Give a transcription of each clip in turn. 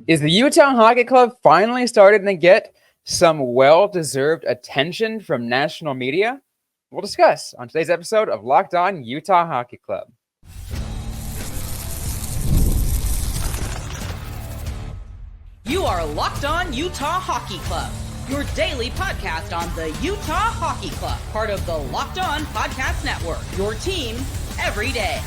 Is the Utah Hockey Club finally starting to get some well-deserved attention from national media? We'll discuss on today's episode of Locked On Utah Hockey Club. You are Locked On Utah Hockey Club, your daily podcast on the Utah Hockey Club, part of the Locked On Podcast Network, your team every day.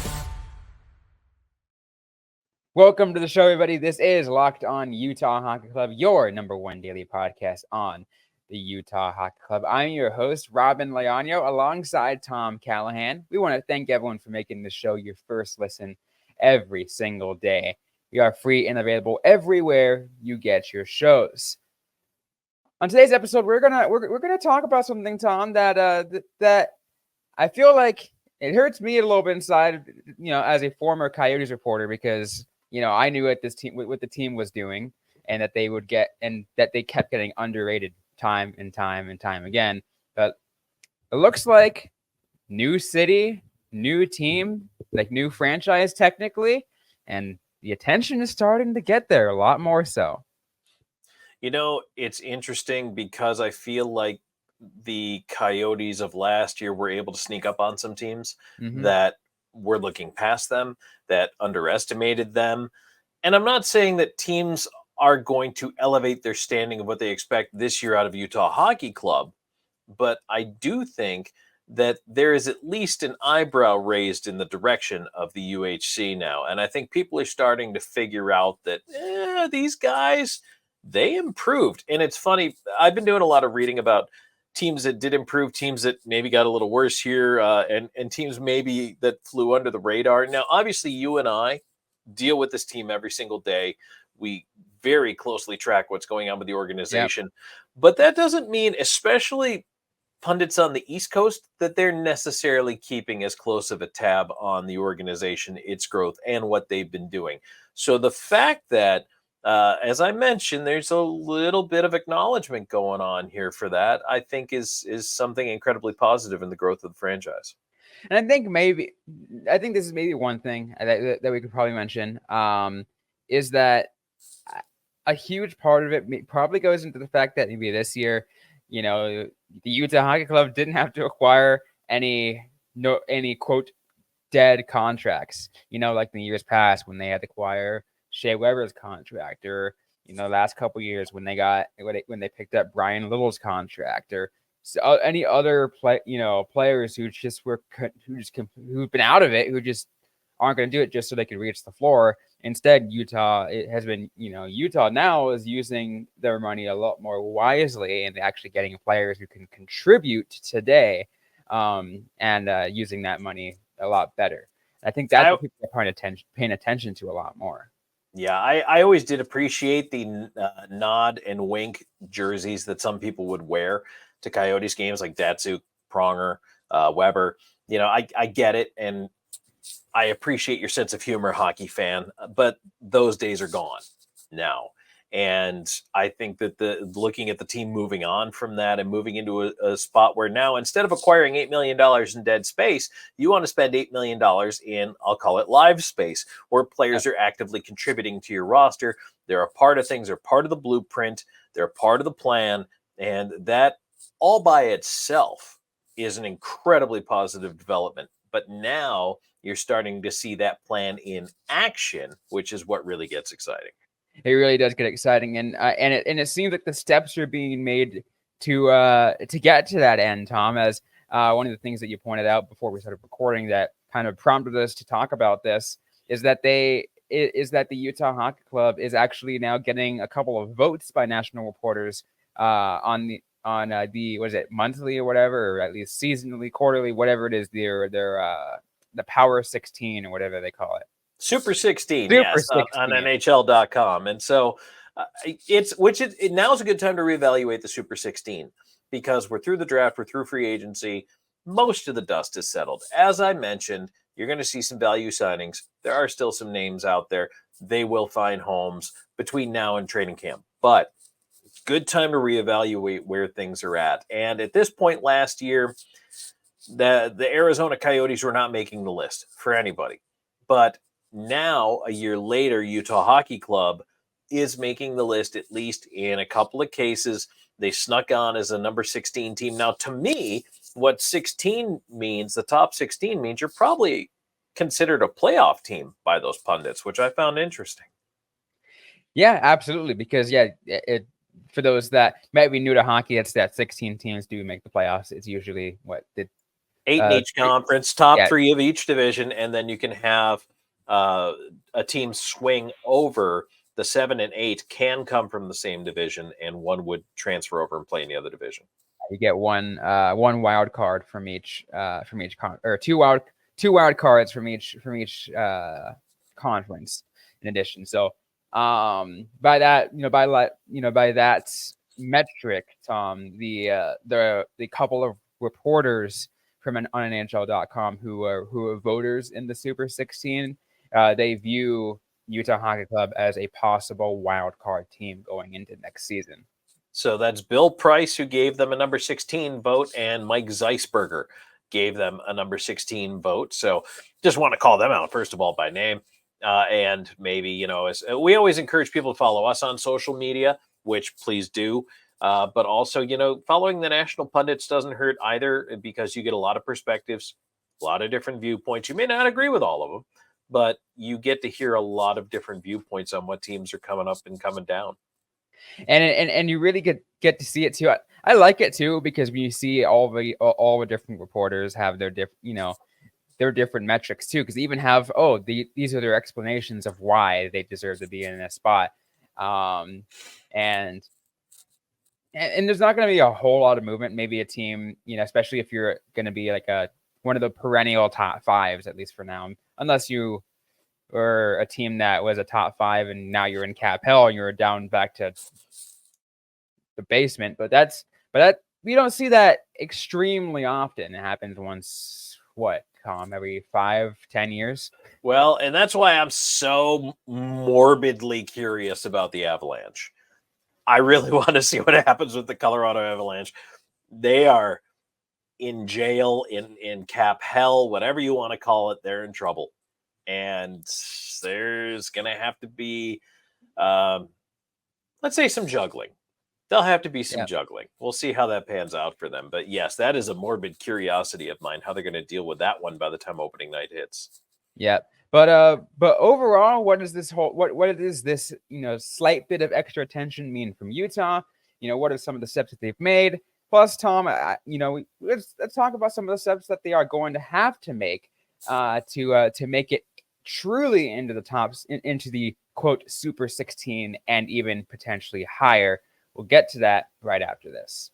Welcome to the show, everybody. This is Locked On Utah Hockey Club, your number one daily podcast on the Utah Hockey Club. I'm your host, Robyn Leonio, alongside Tom Callahan. We want to thank everyone for making the show your first listen every single day. We are free and available everywhere you get your shows. On today's episode, we're gonna talk about something, Tom, that I feel like it hurts me a little bit inside, as a former Coyotes reporter, because I knew what the team was doing, and that they would get, and that they kept getting underrated time and time again. But it looks like new city, new team, like new franchise technically, and the attention is starting to get there a lot more so. It's interesting because I feel like the Coyotes of last year were able to sneak up on some teams that were looking past them, that underestimated them. And I'm not saying that teams are going to elevate their standing of what they expect this year out of Utah Hockey Club, but I do think that there is at least an eyebrow raised in the direction of the UHC now. And I think people are starting to figure out that these guys, they improved. And it's funny, I've been doing a lot of reading about teams that did improve, teams that maybe got a little worse here, and teams maybe that flew under the radar. Now, obviously, you and I deal with this team every single day. We very closely track what's going on with the organization. Yep. But that doesn't mean, especially pundits on the East Coast, that they're necessarily keeping as close of a tab on the organization, its growth, and what they've been doing. So the fact that, as I mentioned, there's a little bit of acknowledgement going on here for that, I think is something incredibly positive in the growth of the franchise. And I think this is maybe one thing that we could probably mention, is that a huge part of it probably goes into the fact that maybe this year, the Utah Hockey Club didn't have to acquire any quote dead contracts, like in the years past when they had to acquire Shea Weber's contract, or the last couple of years when they picked up Brian Little's contract, or any other players who've been out of it, who just aren't going to do it just so they can reach the floor. Instead, Utah now is using their money a lot more wisely and actually getting players who can contribute today, and using that money a lot better. I think that's what people are paying attention to a lot more. Yeah, I always did appreciate the nod and wink jerseys that some people would wear to Coyotes games, like Datsuk, Pronger, Weber. I get it, and I appreciate your sense of humor, hockey fan, but those days are gone now. And I think that looking at the team moving on from that and moving into a spot where now, instead of acquiring $8 million in dead space, you want to spend $8 million in, I'll call it live space, where players are actively contributing to your roster. They're a part of things. They're part of the blueprint. They're a part of the plan. And that all by itself is an incredibly positive development. But now you're starting to see that plan in action, which is what really gets exciting. It really does get exciting, and it seems like the steps are being made to get to that end, Tom. As one of the things that you pointed out before we started recording that kind of prompted us to talk about this is that the Utah Hockey Club is actually now getting a couple of votes by national reporters on the what is it, monthly or whatever, or at least seasonally, quarterly, whatever it is, their the Power 16 or whatever they call it. Super 16, yes, 16. On NHL.com. And so now is a good time to reevaluate the Super 16, because we're through the draft, we're through free agency. Most of the dust is settled. As I mentioned, you're going to see some value signings. There are still some names out there. They will find homes between now and training camp. But good time to reevaluate where things are at. And at this point last year, the Arizona Coyotes were not making the list for anybody. But now, a year later, Utah Hockey Club is making the list, at least in a couple of cases. They snuck on as a number 16 team. Now, to me, what 16 means, the top 16 means you're probably considered a playoff team by those pundits, which I found interesting. Yeah, absolutely. Because for those that might be new to hockey, it's that 16 teams do make the playoffs. It's usually the 8 in each conference, top 3 of each division, and then you can have a team swing over. The 7 and 8 can come from the same division, and one would transfer over and play in the other division. You get one wild card from each or two wild cards from each conference in addition. So by that metric, Tom, the couple of reporters from on NHL.com who are voters in the Super 16, they view Utah Hockey Club as a possible wild card team going into next season. So that's Bill Price, who gave them a number 16 vote, and Mike Zeisberger gave them a number 16 vote. So just want to call them out, first of all, by name. And maybe, as we always encourage people to follow us on social media, which please do. But also, following the national pundits doesn't hurt either, because you get a lot of perspectives, a lot of different viewpoints. You may not agree with all of them, but you get to hear a lot of different viewpoints on what teams are coming up and coming down. And you really get to see it too. I like it too, because when you see all the different reporters have their different metrics too, because they even have these are their explanations of why they deserve to be in a spot. And there's not going to be a whole lot of movement. Maybe a team, especially if you're going to be like one of the perennial top fives, at least for now, unless you were a team that was a top 5 and now you're in cap hell and you're down back to the basement. But that we don't see that extremely often. It happens once, Tom, every 5-10 years. Well, and that's why I'm so morbidly curious about the Avalanche. I really want to see what happens with the Colorado Avalanche. They are in jail, in cap hell, whatever you want to call it. They're in trouble. And there's going to have to be, let's say, some juggling. There'll have to be some juggling. We'll see how that pans out for them. But yes, that is a morbid curiosity of mine, how they're going to deal with that one by the time opening night hits. Yeah. But overall, what does this slight bit of extra attention mean from Utah? What are some of the steps that they've made? Plus, Tom, let's talk about some of the steps that they are going to have to make to make it truly into the tops, into the quote Super 16 and even potentially higher. We'll get to that right after this.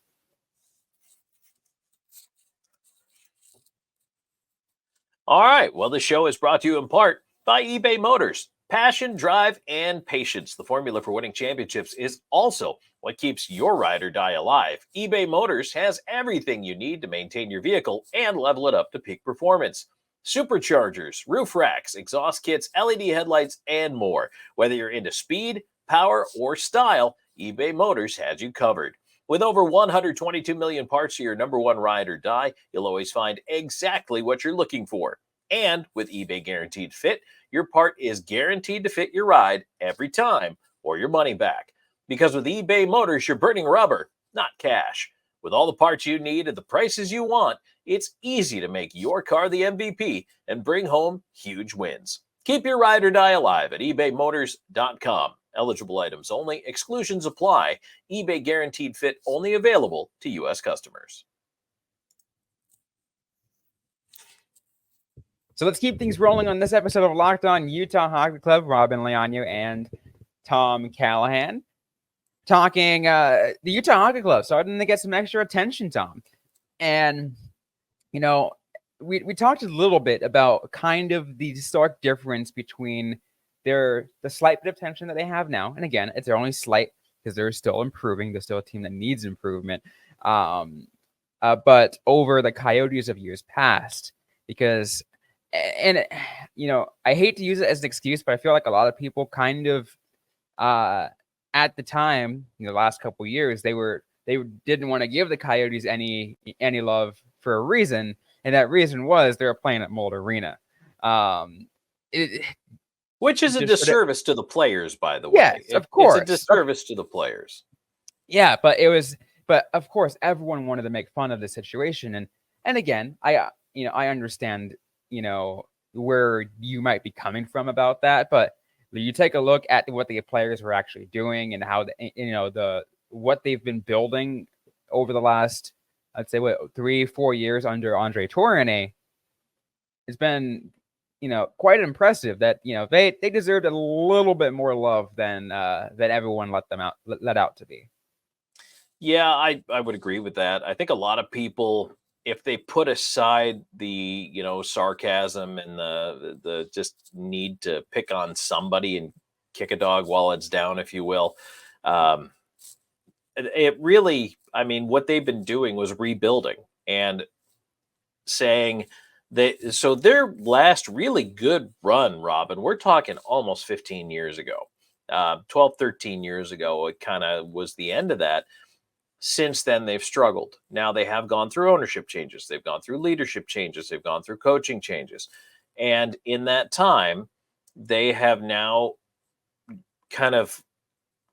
All right. Well, the show is brought to you in part by eBay Motors. Passion, drive, and patience. The formula for winning championships is also what keeps your ride or die alive. eBay Motors has everything you need to maintain your vehicle and level it up to peak performance. Superchargers, roof racks, exhaust kits, LED headlights, and more. Whether you're into speed, power, or style, eBay Motors has you covered. With over 122 million parts to your number one ride or die, you'll always find exactly what you're looking for. And with eBay Guaranteed Fit, your part is guaranteed to fit your ride every time or your money back. Because with eBay Motors, you're burning rubber, not cash. With all the parts you need at the prices you want, it's easy to make your car the MVP and bring home huge wins. Keep your ride or die alive at ebaymotors.com. Eligible items only. Exclusions apply. eBay Guaranteed Fit only available to U.S. customers. So let's keep things rolling on this episode of Locked On Utah Hockey Club. Robyn Leonio and Tom Callahan talking the Utah Hockey Club starting to get some extra attention, Tom. And, we talked a little bit about kind of the stark difference between the slight bit of tension that they have now. And again, it's only slight because they're still improving. They're still a team that needs improvement. But over the Coyotes of years past, because, I hate to use it as an excuse, but I feel like a lot of people kind of, at the time, the last couple of years, they didn't want to give the Coyotes any love for a reason. And that reason was they were playing at Mold Arena. Which is a disservice to the players, by the way. Yes, of course. It's a disservice to the players. Yeah, but of course, everyone wanted to make fun of the situation. And again, I understand, where you might be coming from about that, but you take a look at what the players were actually doing and how what they've been building over the last, I'd say, 3-4 years under Andre Tourigny. It's been, quite impressive that, they deserved a little bit more love than everyone let out to be. Yeah, I would agree with that. I think a lot of people, if they put aside the, sarcasm and the just need to pick on somebody and kick a dog while it's down, if you will, it really, I mean, what they've been doing was rebuilding and saying so their last really good run, Robin, we're talking almost 15 years ago, 12, 13 years ago, it kind of was the end of that. Since then, they've struggled. Now they have gone through ownership changes. They've gone through leadership changes. They've gone through coaching changes. And in that time, they have now kind of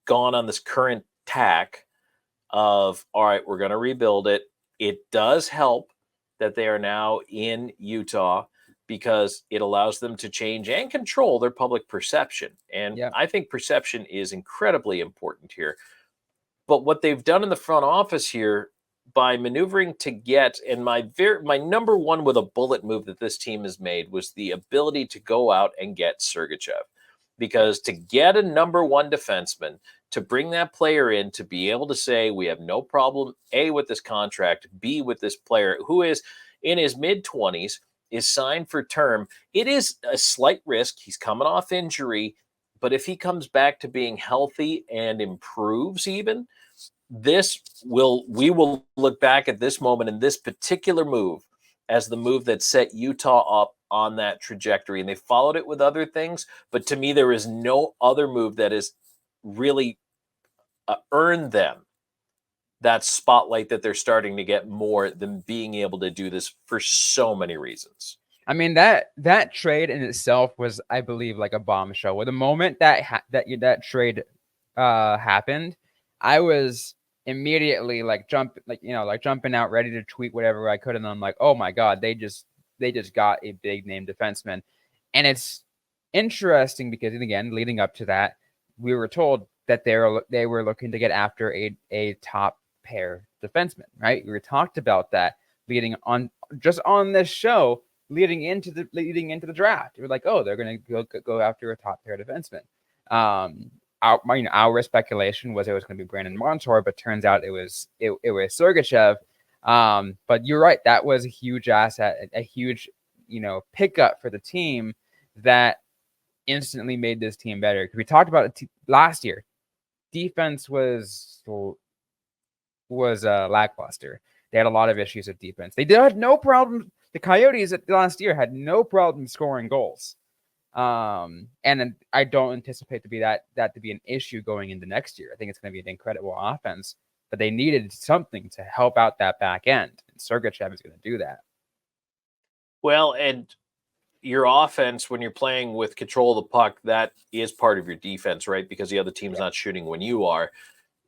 gone on this current tack of, all right, we're going to rebuild it. It does help that they are now in Utah because it allows them to change and control their public perception. And I think perception is incredibly important here. But what they've done in the front office here by maneuvering to get, and my number one with a bullet move that this team has made was the ability to go out and get Sergachev. Because to get a number one defenseman, to bring that player in, to be able to say, we have no problem, A, with this contract, B, with this player who is in his mid-20s, is signed for term, it is a slight risk. He's coming off injury. But if he comes back to being healthy and improves even, we will look back at this moment and this particular move as the move that set Utah up on that trajectory. And they followed it with other things. But to me, there is no other move that has really earned them that spotlight that they're starting to get more than being able to do this for so many reasons. I mean, that trade in itself was, I believe, like a bombshell. With the moment that trade happened, I was immediately jumping out, ready to tweet whatever I could, and I'm like, oh my god, they just got a big name defenseman. And it's interesting because, again, leading up to that, we were told that they were looking to get after a top pair defenseman, right? We were talked about that leading on this show. Leading into the draft, we're like, oh, they're going to go after a top pair defenseman. Our speculation was it was going to be Brandon Montour, but turns out it was Sergachev. But you're right, that was a huge asset, a huge pickup for the team that instantly made this team better. Because we talked about it last year, defense was lackluster. They had a lot of issues with defense. They had no problem. The Coyotes last year had no problem scoring goals. And I don't anticipate that to be an issue going into next year. I think it's going to be an incredible offense, but they needed something to help out that back end. And Sergachev is going to do that. Well, and your offense, when you're playing with control of the puck, that is part of your defense, right? Because the other team's not shooting when you are.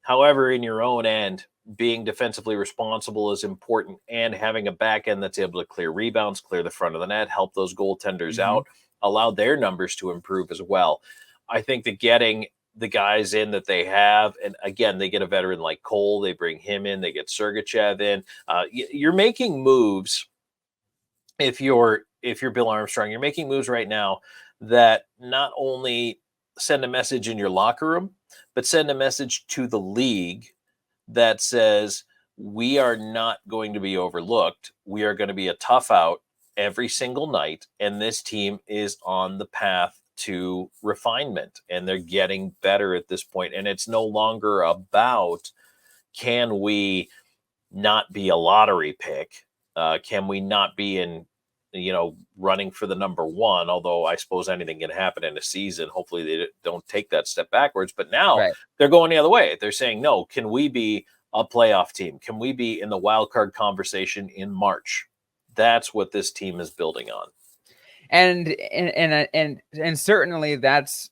However, in your own end, being defensively responsible is important, and having a back end that's able to clear rebounds, clear the front of the net, help those goaltenders out, allow their numbers to improve as well. I think that getting the guys in that they have, and again, they get a veteran like Cole, they bring him in, they get Sergachev in. You're making moves. If you're Bill Armstrong, you're making moves right now that not only send a message in your locker room, but send a message to the league that says, we are not going to be overlooked. We are going to be a tough out every single night. And this team is on the path to refinement, and they're getting better at this point. And it's no longer about, can we not be a lottery pick? Can we not be in, running for the number one? Although I suppose anything can happen in a season. Hopefully they don't take that step backwards. But now they're going the other way. They're saying, no, can we be a playoff team? Can we be in the wild card conversation in March? That's what this team is building on. And certainly that's,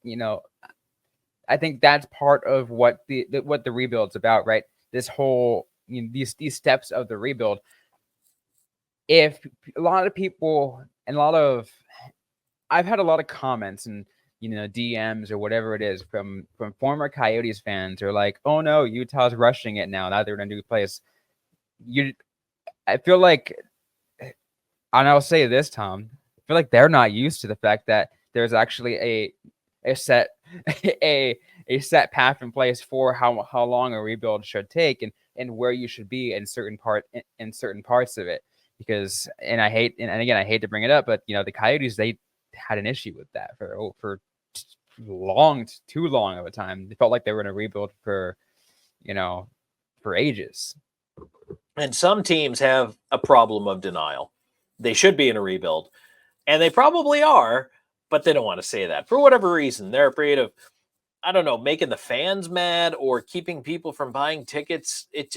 I think that's part of what the rebuild's about, right? This whole, these steps of the rebuild. If a lot of people and I've had a lot of comments and DMs or whatever it is from former Coyotes fans are like, oh no, Utah's rushing it now they're in a new place. I feel like, and I'll say this, Tom, I feel like they're not used to the fact that there's actually a set a set path in place for how long a rebuild should take and where you should be in certain parts of it. Because and again I hate to bring it up, but the Coyotes, they had an issue with that for too long of a time. They felt like they were in a rebuild for ages. And some teams have a problem of denial. They should be in a rebuild, and they probably are, but they don't want to say that for whatever reason. They're afraid of, I don't know, making the fans mad or keeping people from buying tickets. It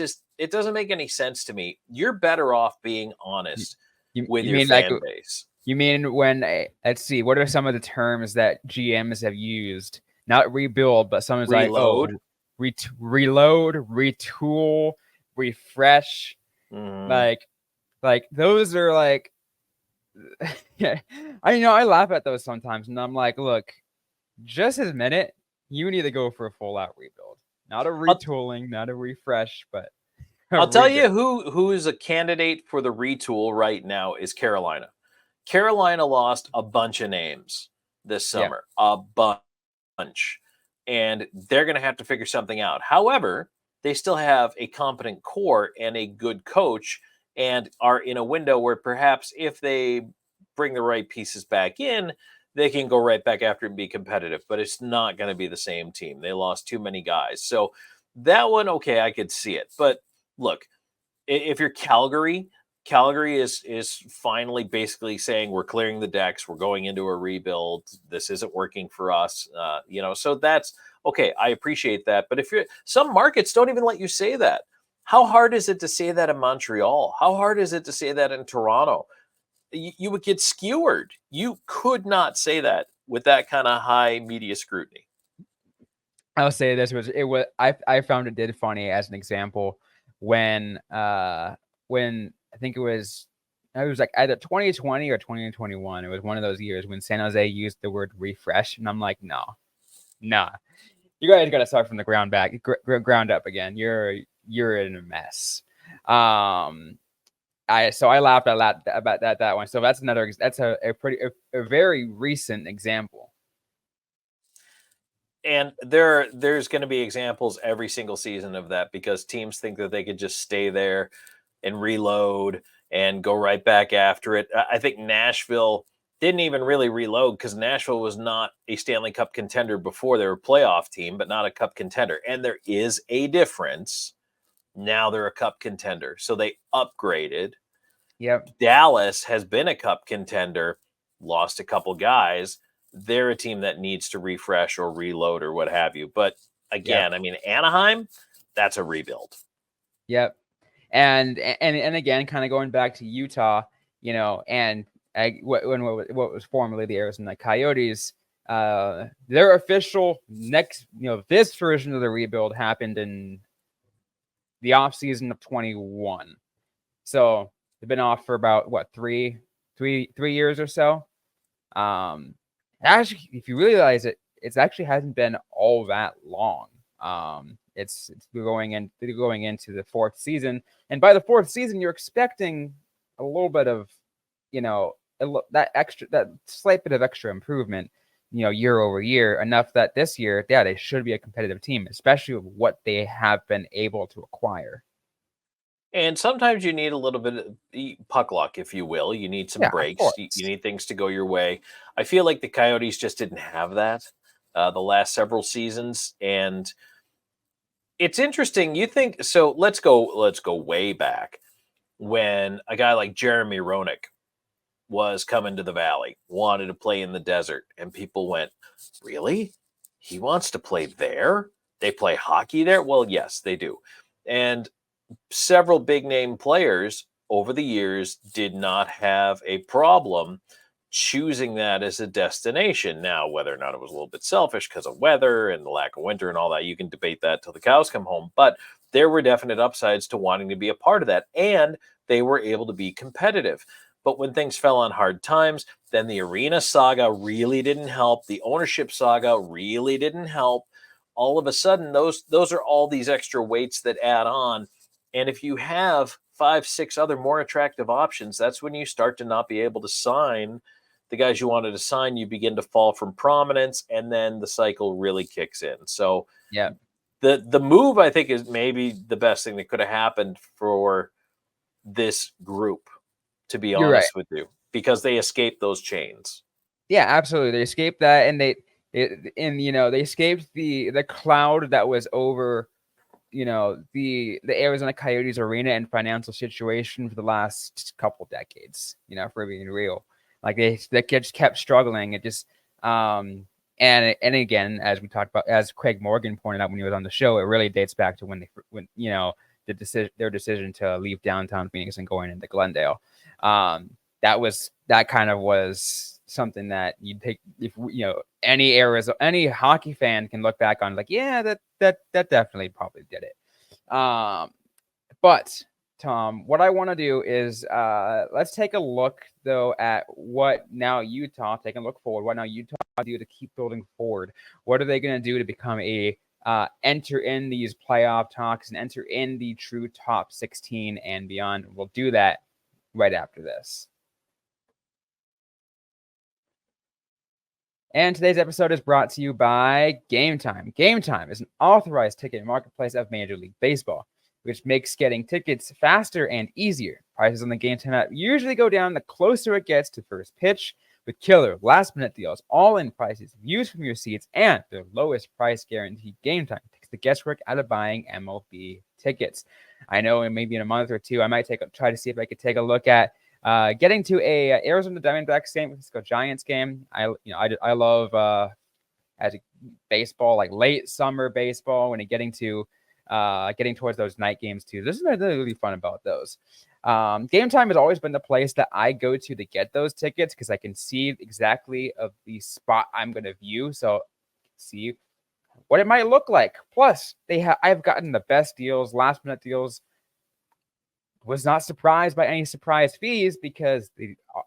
doesn't make any sense to me. You're better off being honest with your fan base. You mean when, let's see, what are some of the terms that GMs have used? Not rebuild, but someone's reload. Reload, retool, refresh. Like those are like, yeah, I laugh at those sometimes, and I'm like, look, just admit it. You need to go for a full out rebuild, not a retooling, not a refresh, but I'll tell you who is a candidate for the retool right now is Carolina. Carolina lost a bunch of names this summer, a bunch, and they're going to have to figure something out. However, they still have a competent core and a good coach, and are in a window where perhaps if they bring the right pieces back in, they can go right back after and be competitive. But it's not going to be the same team. They lost too many guys. So that one, okay, I could see it. But look, if you're Calgary is finally basically saying we're clearing the decks. We're going into a rebuild. This isn't working for us. So that's okay. I appreciate that. But if some markets don't even let you say that. How hard is it to say that in Montreal? How hard is it to say that in Toronto? You would get skewered. You could not say that with that kind of high media scrutiny. I'll say this I found it did funny as an example when I think it was like either 2020 or 2021. It was one of those years when San Jose used the word refresh, and I'm like, nah, you guys got to start from the ground up again. You're in a mess. I laughed a lot about that one. So that's a very recent example. And there's going to be examples every single season of that because teams think that they could just stay there and reload and go right back after it. I think Nashville didn't even really reload because Nashville was not a Stanley Cup contender before. They were a playoff team, but not a cup contender. And there is a difference. Now they're a cup contender. So they upgraded. Yep. Dallas has been a cup contender, lost a couple guys. They're a team that needs to refresh or reload or what have you. But again, I mean, Anaheim, that's a rebuild. Yep. And again, kind of going back to Utah, and what was formerly the Arizona Coyotes, their official next, this version of the rebuild happened in the offseason of 21. So they've been off for about three years or so. Actually, if you realize it, it actually hasn't been all that long. It's going into the fourth season, and by the fourth season, you're expecting a little bit of, that slight bit of extra improvement, year over year, enough that this year, they should be a competitive team, especially with what they have been able to acquire. And sometimes you need a little bit of puck luck, if you will. You need some breaks. You need things to go your way. I feel like the Coyotes just didn't have that the last several seasons. And it's interesting. You think so? Let's go way back when a guy like Jeremy Roenick was coming to the Valley, wanted to play in the desert, and people went, "Really? He wants to play there? They play hockey there?" Well, yes, they do. And several big name players over the years did not have a problem choosing that as a destination. Now, whether or not it was a little bit selfish because of weather and the lack of winter and all that, you can debate that till the cows come home. But there were definite upsides to wanting to be a part of that, and they were able to be competitive. But when things fell on hard times, then the arena saga really didn't help. The ownership saga really didn't help. All of a sudden, those are all these extra weights that add on. And if you have 5, 6 other more attractive options, that's when you start to not be able to sign the guys you wanted to sign. You begin to fall from prominence, and then the cycle really kicks in. So yeah, the move, I think, is maybe the best thing that could have happened for this group, to be you're right. honest with you, because they escaped those chains. Yeah, absolutely. They escaped that, and they escaped the cloud that was over, the Arizona Coyotes arena and financial situation for the last couple decades. For being real, like they just kept struggling. It just and again, as we talked about, as Craig Morgan pointed out when he was on the show, it really dates back to when their decision to leave downtown Phoenix and going into Glendale. That kind of was something that you'd take, if any hockey fan can look back on, like, yeah, that definitely probably did it. But Tom, what I want to do is let's take a look though at what now Utah, take a look forward, what now Utah do to keep building forward. What are they going to do to become a enter in these playoff talks and enter in the true top 16 and beyond? We'll do that right after this. And today's episode is brought to you by Gametime. Gametime is an authorized ticket marketplace of Major League Baseball, which makes getting tickets faster and easier. Prices on the Gametime app usually go down the closer it gets to first pitch, with killer last-minute deals, all-in prices, views from your seats, and their lowest price guarantee. Gametime takes the guesswork out of buying MLB tickets. I know maybe in a month or two, I might try to see if I could take a look at getting to a Arizona Diamondbacks San Francisco Giants game. I love as baseball, like late summer baseball, when you're getting towards those night games too. This is really fun about those. Gametime has always been the place that I go to get those tickets, because I can see exactly of the spot I'm going to view, so see what it might look like. Plus, I've gotten the best deals, last minute deals. Was not surprised by any surprise fees, because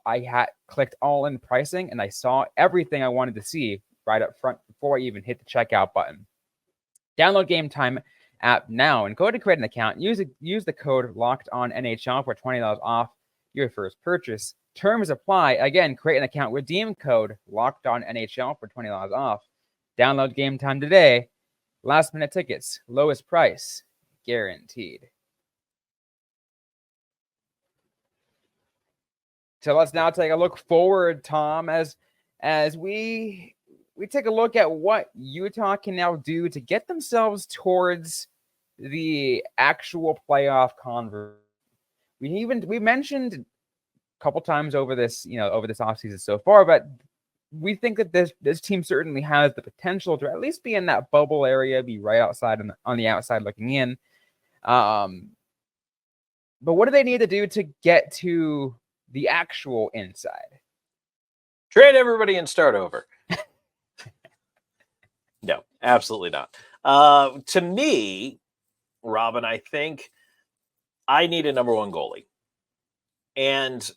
I had clicked all in pricing and I saw everything I wanted to see right up front before I even hit the checkout button. Download Gametime app now and go to create an account. Use the code LOCKEDONNHL for $20 off your first purchase. Terms apply. Again, create an account. Redeem code LOCKEDONNHL for $20 off. Download Gametime today. Last minute tickets, lowest price, guaranteed. So let's now take a look forward, Tom, as we take a look at what Utah can now do to get themselves towards the actual playoff conversation. We mentioned a couple times over this offseason so far, but we think that this team certainly has the potential to at least be in that bubble area, be right outside on the outside looking in. But what do they need to do to get to the actual inside? Trade everybody and start over. No, absolutely not. To me, Robyn, I think I need a number one goalie. And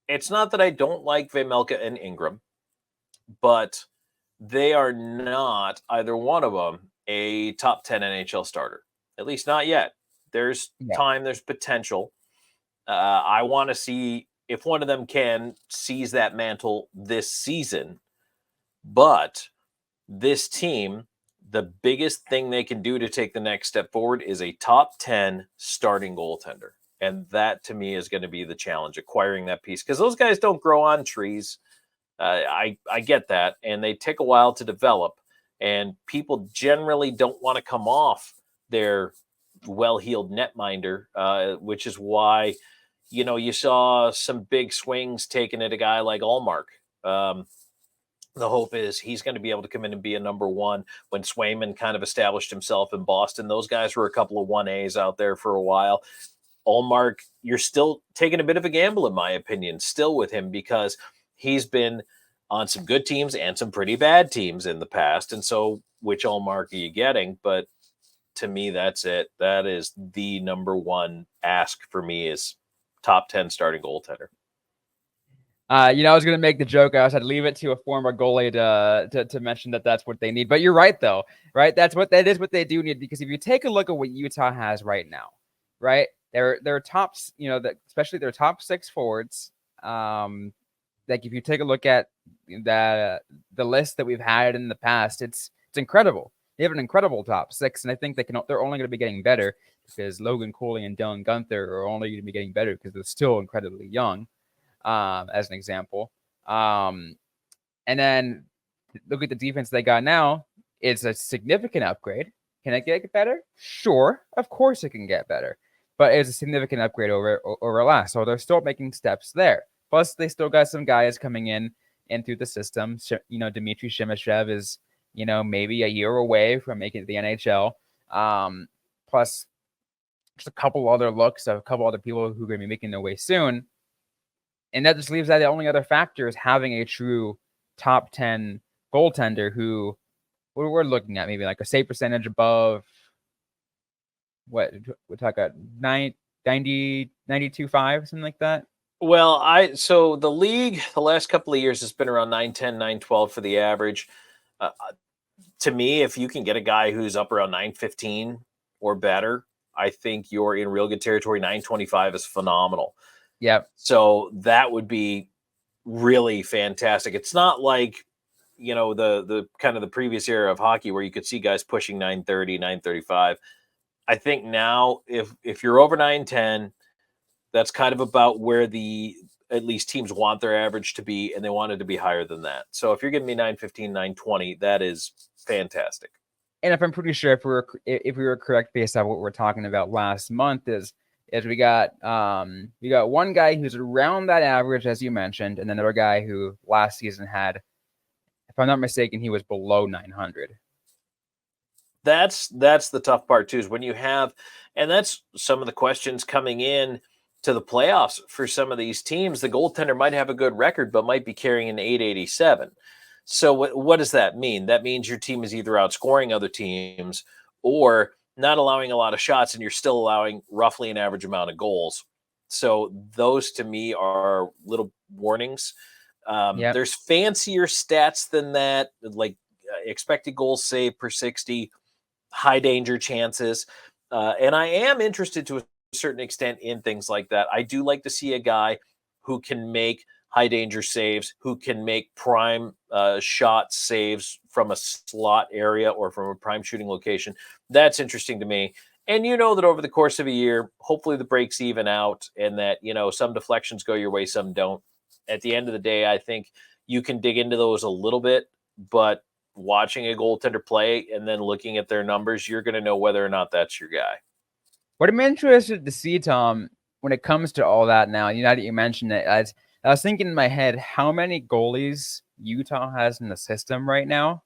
it's not that I don't like Vejmelka and Ingram, but they are not, either one of them, a top 10 NHL starter. At least not yet. There's time, there's potential. I want to see if one of them can seize that mantle this season. But this team, the biggest thing they can do to take the next step forward is a top 10 starting goaltender. And that, to me, is going to be the challenge, acquiring that piece. Because those guys don't grow on trees. I get that. And they take a while to develop. And people generally don't want to come off their well-heeled netminder, which is why, you saw some big swings taken at a guy like Ullmark. The hope is he's going to be able to come in and be a number one. When Swayman kind of established himself in Boston, those guys were a couple of 1As out there for a while. Ullmark, you're still taking a bit of a gamble, in my opinion, still with him, because he's been on some good teams and some pretty bad teams in the past. And so which all mark are you getting? But to me, that's it. That is the number one ask for me is top 10 starting goaltender. I was going to make the joke. I said leave it to a former goalie to mention that that's what they need. But you're right, though, right? That is what they do need, because if you take a look at what Utah has right now, right, their tops, especially their top six forwards. Like if you take a look at the list that we've had in the past, it's incredible. They have an incredible top six, and I think they're only going to be getting better because Logan Cooley and Dylan Guenther are only going to be getting better because they're still incredibly young. As an example. And then look at the defense they got now. It's a significant upgrade. Can it get better? Sure. Of course it can get better. But it's a significant upgrade over last. So they're still making steps there. Plus, they still got some guys coming in through the system. Dmitry Shemishev is, maybe a year away from making it to the NHL. Plus, just a couple other looks of a couple other people who are going to be making their way soon. And that just leaves that the only other factor is having a true top 10 goaltender who we're looking at maybe like a save percentage above what we're talking about 92.5, something like that. Well, so the league the last couple of years has been around 910, 912 for the average. To me, if you can get a guy who's up around 915 or better, I think you're in real good territory. 925 is phenomenal. Yeah. So that would be really fantastic. It's not like, the kind of the previous era of hockey where you could see guys pushing 930, 935. I think now if you're over 910, that's kind of about where at least teams want their average to be, and they want it to be higher than that. So if you're giving me 915, 920, that is fantastic. And if I'm pretty sure if we were correct based on what we were talking about last month is we got one guy who's around that average, as you mentioned, and another guy who last season had, if I'm not mistaken, he was below 900. That's the tough part too, is when you have, and that's some of the questions coming in to the playoffs for some of these teams. The goaltender might have a good record, but might be carrying an 887. So what does that mean? That means your team is either outscoring other teams or not allowing a lot of shots, and you're still allowing roughly an average amount of goals. So those to me are little warnings. There's fancier stats than that, like expected goals saved per 60, high danger chances. And I am interested to a certain extent in things like that. I do like to see a guy who can make high danger saves, who can make prime shot saves from a slot area or from a prime shooting location. That's interesting to me. And that over the course of a year, hopefully the breaks even out and that, some deflections go your way, some don't. At the end of the day, I think you can dig into those a little bit, but watching a goaltender play and then looking at their numbers, you're going to know whether or not that's your guy. What I'm interested to see, Tom, when it comes to all that now, that you mentioned it, I was thinking in my head, how many goalies Utah has in the system right now?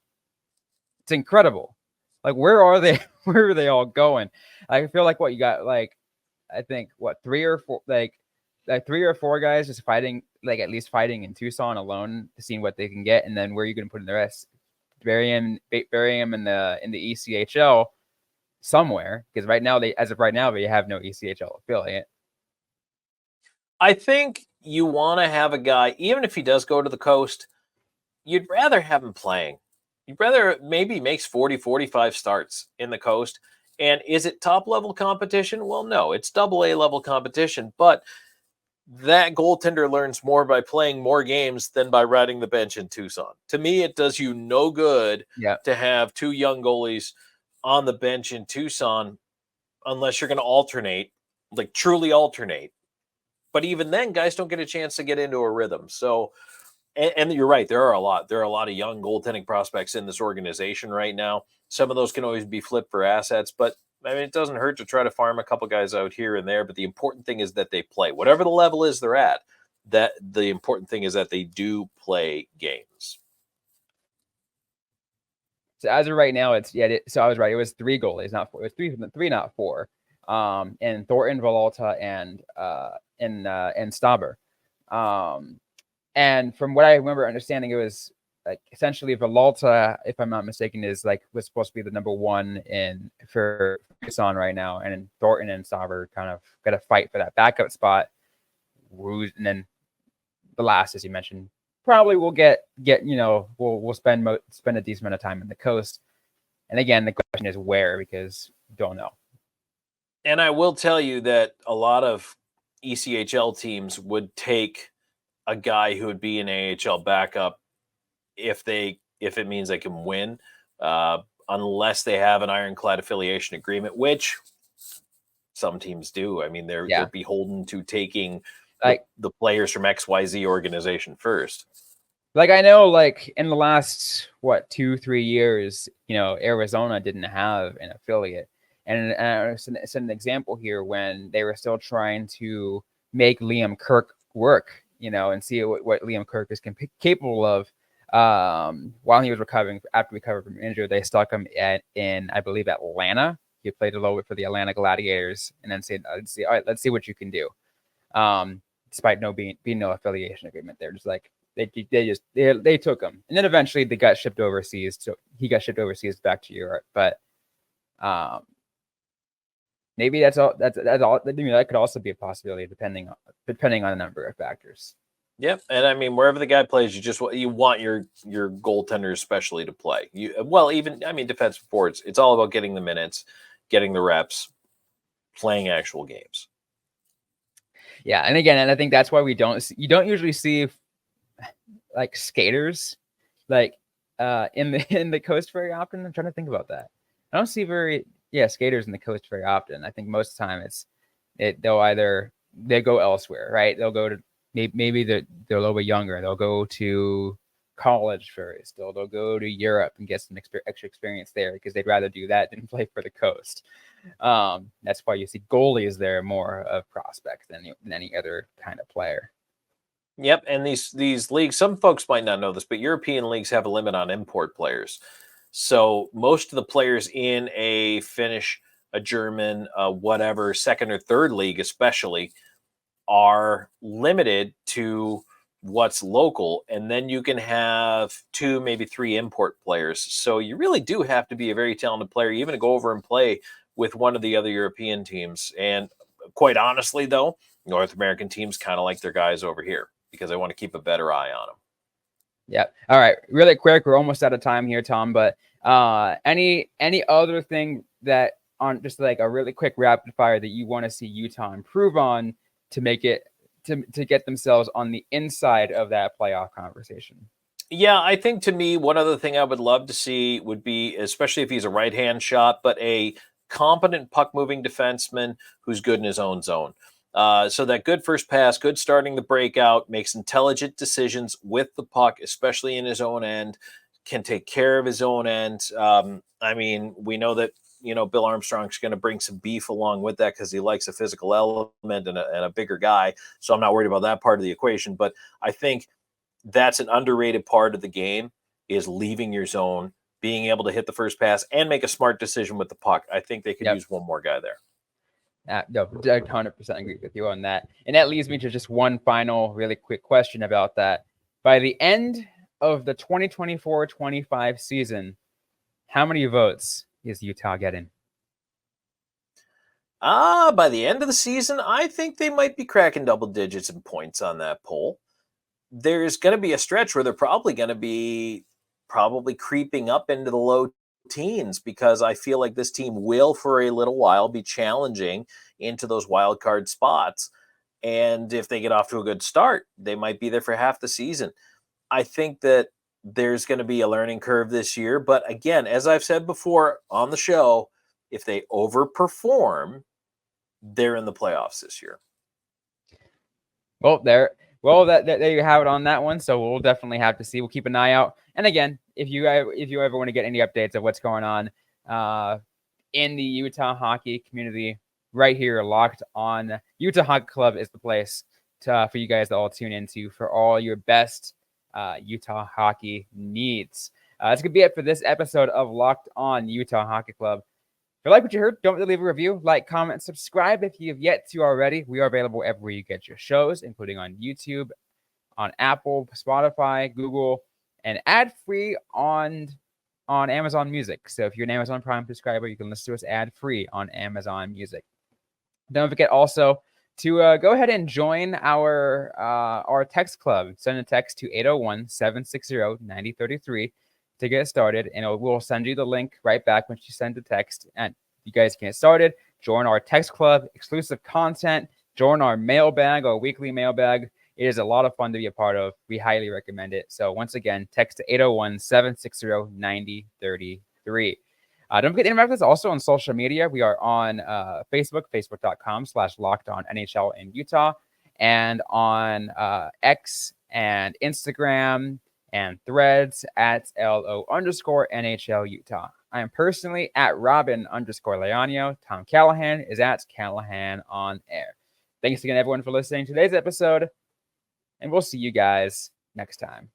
It's incredible. Like, where are they? Where are they all going? I feel like you got, I think, three or four guys just fighting, at least fighting in Tucson alone to see what they can get, and then where are you going to put in the rest? Bury him in the ECHL somewhere, because as of right now, they have no ECHL affiliate. I think you want to have a guy, even if he does go to the coast, you'd rather have him playing. You'd rather maybe makes 40, 45 starts in the coast. And is it top level competition? Well, no, it's AA level competition, but that goaltender learns more by playing more games than by riding the bench in Tucson. To me, it does you no good to have two young goalies on the bench in Tucson unless you're going to alternate, truly alternate. But even then, guys don't get a chance to get into a rhythm. So, and you're right, there are a lot of young goaltending prospects in this organization right now. Some of those can always be flipped for assets, but it doesn't hurt to try to farm a couple guys out here and there. But the important thing is that they play, whatever the level is they're at. That the important thing is that they do play games. So as of right now, so I was right. It was three goalies, not four. It was three, not four. And Thornton, Villalta, and Staber. And from what I remember understanding, it was like essentially Villalta, if I'm not mistaken, was supposed to be the number one for Tucson right now, and then Thornton and Sauber kind of got to fight for that backup spot. And then the last, as you mentioned, probably we'll we'll spend a decent amount of time in the coast. And again, the question is where, because we don't know. And I will tell you that a lot of ECHL teams would take a guy who would be an AHL backup if it means they can win, unless they have an ironclad affiliation agreement, which some teams do. I mean, they're beholden to taking the players from XYZ organization first. Like, I know, like, in the last 2-3 years, Arizona didn't have an affiliate, and it's an example here when they were still trying to make Liam Kirk work, and see what Liam Kirk is capable of. While he was recovering, after recovered from injury, they stuck him in I believe Atlanta. He played a little bit for the Atlanta Gladiators, and then said, "All right, let's see what you can do." Despite being no affiliation agreement, they're just like they took him, and then eventually they got shipped overseas. So he got shipped overseas back to Europe, but maybe that's all. That's all. That could also be a possibility depending on a number of factors. Yep, and I mean, wherever the guy plays, you want your goaltender especially to play. Defensive forwards, it's all about getting the minutes, getting the reps, playing actual games. Yeah, and I think that's why you don't usually see like skaters in the coast very often. I'm trying to think about that. I don't see skaters in the coast very often. I think most of the time they'll go elsewhere, right? They'll go to maybe they're a little bit younger. They'll go to college first. They'll go to Europe and get some extra experience there because they'd rather do that than play for the coast. That's why you see goalies there more of prospects than any other kind of player. Yep, and these leagues, some folks might not know this, but European leagues have a limit on import players. So most of the players in a Finnish, a German, whatever, second or third league especially, are limited to what's local, and then you can have 2, maybe 3 import players. So you really do have to be a very talented player, even to go over and play with one of the other European teams. And quite honestly, though, North American teams kind of like their guys over here because they want to keep a better eye on them. Yeah. All right. Really quick, we're almost out of time here, Tom. But any other thing that on just like a really quick rapid fire that you want to see Utah improve on to make it to get themselves on the inside of that playoff conversation? Yeah, I think to me, one other thing I would love to see would be, especially if he's a right-hand shot, but a competent puck-moving defenseman who's good in his own zone. So that good first pass, good starting the breakout, makes intelligent decisions with the puck, especially in his own end, can take care of his own end. We know that Bill Armstrong's going to bring some beef along with that because he likes a physical element and a bigger guy. So I'm not worried about that part of the equation. But I think that's an underrated part of the game is leaving your zone, being able to hit the first pass and make a smart decision with the puck. I think they could use one more guy there. No, I 100% agree with you on that. And that leads me to just one final really quick question about that. By the end of the 2024-25 season, how many votes is Utah getting? By the end of the season, I think they might be cracking double digits in points on that poll. There's going to be a stretch where they're probably going to be creeping up into the low teens because I feel like this team will for a little while be challenging into those wild card spots. And if they get off to a good start, they might be there for half the season. I think that there's going to be a learning curve this year. But again, as I've said before on the show, if they overperform, they're in the playoffs this year. Well, there you have it on that one. So we'll definitely have to see. We'll keep an eye out. And again, if you ever want to get any updates of what's going on in the Utah hockey community, right here, Locked On Utah Hockey Club is the place for you guys to all tune into for all your best Utah hockey needs. That's going to be it for this episode of Locked On Utah Hockey Club. If you like what you heard, don't forget to leave a review, like, comment, subscribe if you have yet to already. We are available everywhere you get your shows, including on YouTube, on Apple, Spotify, Google, and ad-free on Amazon Music. So if you're an Amazon Prime subscriber, you can listen to us ad-free on Amazon Music. Don't forget also to go ahead and join our text club. Send a text to 801-760-9033 to get started, and we'll send you the link right back once you send the text. And you guys can get started. Join our text club, exclusive content, join our mailbag, our weekly mailbag. It is a lot of fun to be a part of. We highly recommend it. So once again, text to 801-760-9033. Don't forget to interact with us also on social media. We are on Facebook, facebook.com/LockedOnNHL in Utah, and on X and Instagram and Threads at LO_NHL Utah. I am personally at Robyn_Leonio. Tom Callahan is at Callahan on Air. Thanks again, everyone, for listening to today's episode, and we'll see you guys next time.